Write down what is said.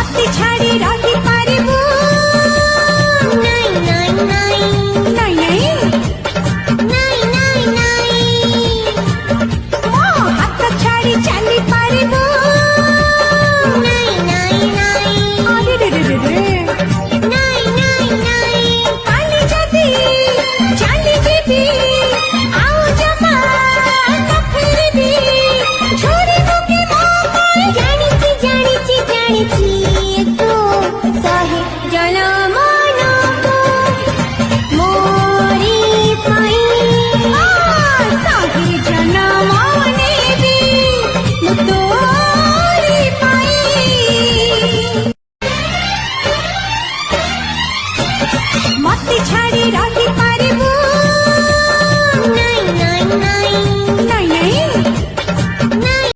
मते छाड़ी रही पारिबू नाई नाई नाई नाई नाई नाई नाई मो हाथ छाड़ी चली पारिबू नाई नाई नाई अरे रे रे रे नाई नाई नाई काली जदी चली जीबी आओ जमा कफिरबी छोड़ी बुके मो जानी ची